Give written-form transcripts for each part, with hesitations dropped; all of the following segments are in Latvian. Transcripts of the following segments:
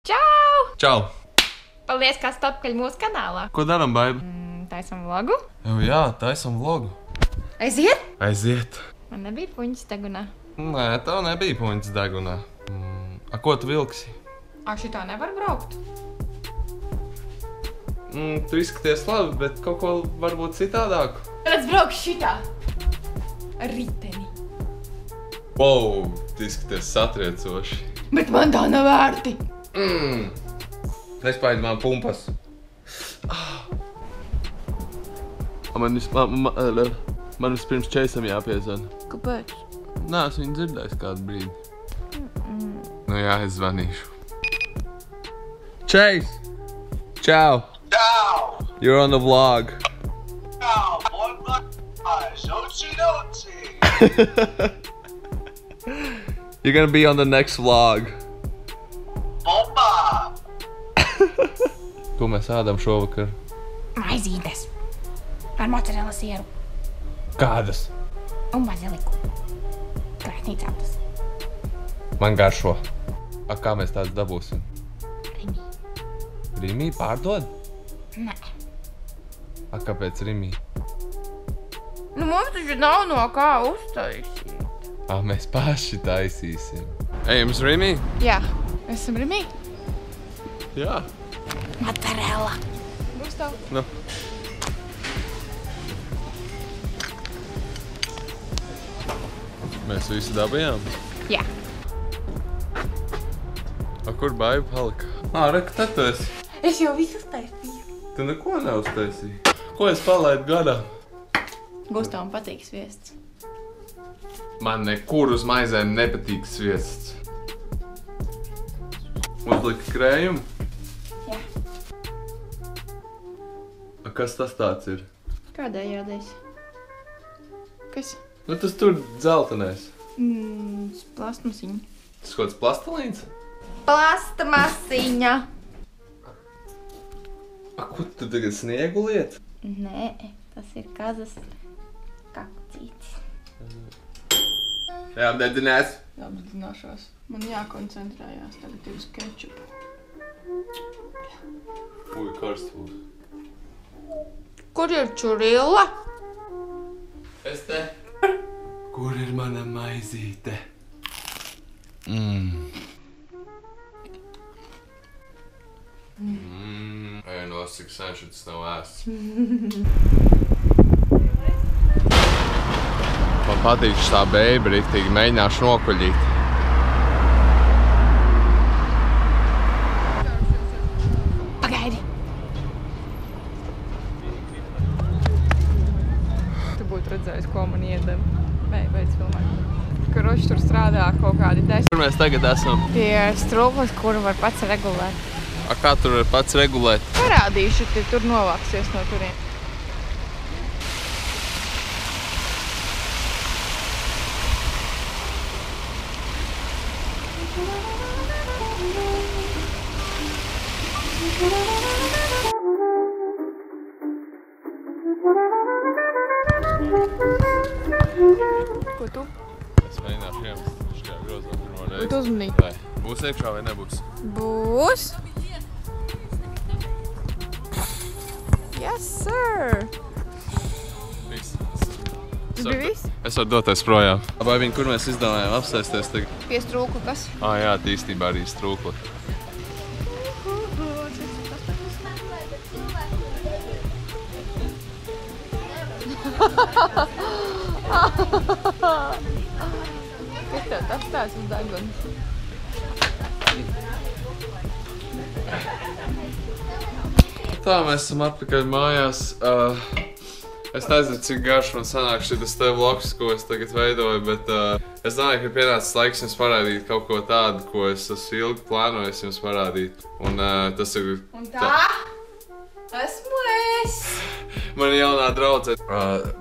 Čau! Čau! Paldies, ka stopkaļ mūsu kanālā. Ko daram, baiba? Taisam vlogu. Jā, taisam vlogu. Aiziet! Aiziet. Man nebija puņas degunā. Nē, tev nebija puņas degunā. A, ko tu vilksi? Šitā nevar braukt. Tu izskaties labi, bet kaut ko varbūt citādāku. Redz, braukšu šitā. Ar riteni. Wow, tu izskaties satriecoši. Bet man tā nav vērti. Nespaidi man pumpas. Man vispirms Čeisam jāpiezvana. Kāpēc? Nē, es viņu dzirdēju kādu brīdi. Nu jā, es zvanīšu. Čeis! Čau! Ciao! You're on the vlog. Ciao! Buon voyage! Ochi-dochi! You're gonna be on the next vlog. Bomba! Ko mēs ēdam šovakar? Maizītes. Ar mozzarella sieru. Kādas? Un baziliku. Krāsnī ceptas. Man garšo. A, kā mēs tādas dabūsim? Rimī. Rimī pārdod? Nē. A, kāpēc Rimī? Nu, mums taču nav no kā uztaisīt. A, mēs paši taisīsim. Ejam uz Rimī? Jā. Esam Rimī? Jā. Mozzarella. Gustav. Nu. Mēs visi dabījām? Jā. A, kur baiba palika? Re, ka te tu esi. Es jau visu uztaisīju. Tu neko neuztaisīji. Ko es palaidu garām? Gustavam patīk sviests. Man nekur uz maizēm nepatīk sviests. Uzlika krējumu? Jā. A, kas tas tāds ir? Kādējādais? Kas? Nu, tas tur dzeltenais. Plastmasiņa. Tas kaut kāds plastelīns? Plastmasiņa. A, ko tu tagad sniegu liet? Nē, tas ir kazas kakcītis. Jā, dedinās. Apdedzināšos. Man jākoncentrējās tagad uz kečupu. Uj, karsts būs. Kur ir čurilla? Es te. Kur ir mana maizīte? Ej, nosik sen, šitas nav ēsts. Man patīk šitā beiba riktīgi, mēģināšu nokuļīt. Pagaidi. Tu būtu redzējis, ko man iedeva. Beidz filmēt. Karoči tur strādā kaut kādi 10. Kur mēs tagad esam? Pie strūklas, kuru var pats regulēt. A, kā tur var pats regulēt? Parādīšu, ka tur novāksies no turiem. Ko tu? Es mēģināšu iemest šajā grozā pirmo reizi. Ko tu uzmanīji? Vai būs iekšā vai nebūs? Būs. Yes, sir. Viss. Tas bija viss? Es varu doties projām. Vai viņi, kur mēs izdomājām apsēsties tagad? Pie strūkla kas? Jā, attīstībā arī strūkla. Kas tev tas tāds uz deguns? Tā, mēs esam atpakaļ mājās. Es nezinu, cik garš man sanāk šitas te vlogs, ko es tagad veidoju, bet es domāju, ka ir pienācis laiks jums parādīt kaut ko tādu, ko es esmu ilgi plānojis jums parādīt. Un tas ir... Un tā? Esmu es! Man ir jaunā draudze.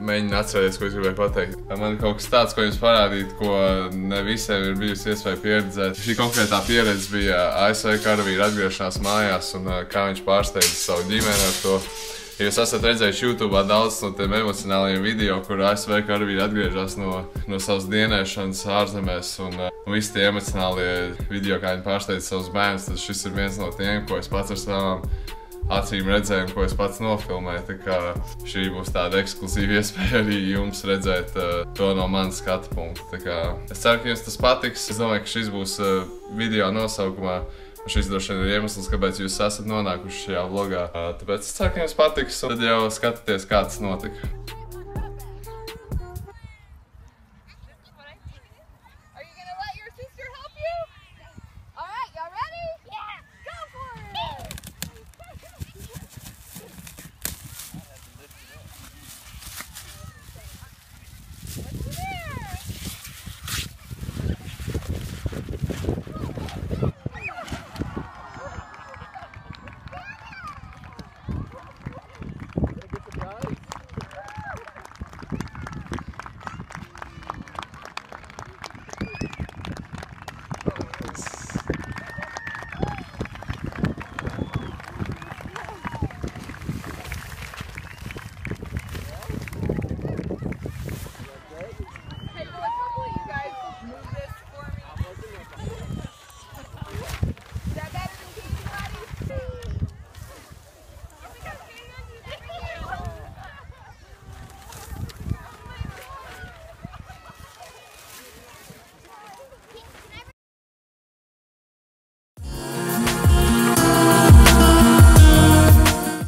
Mēģinu atcerēties, ko es gribēju pateikt. Man ir kaut kas tāds, ko jums parādīt, ko ne visiem ir bijusi iespēja pieredzēt. Šī konkrētā pieredze bija ASV karavīra atgriešanās mājās un kā viņš pārsteidza savu ģimeni ar to. Ja jūs esat redzējuši YouTube daudz no tiem emocionālajiem video, kur ASV karavīri atgriežas no savas dienēšanas ārzemēs un visi tie emocionālie video, kā viņi pārsteidz savus bērnus, tad šis ir viens no tiem, ko es pats ar savām acīm redzēju un ko es pats nofilmēju. Tā kā šī būs tāda ekskluzīva iespēja arī jums redzēt to no manas skatu punkta. Tā kā es ceru, ka jums tas patiks. Es domāju, ka šis būs video nosaukumā. Šis droši vien ir iemesls, kāpēc jūs esat nonākuši šajā vlogā. Tāpēc es ceru, ka jums patiks, un tad jau skatieties, kā tas notika.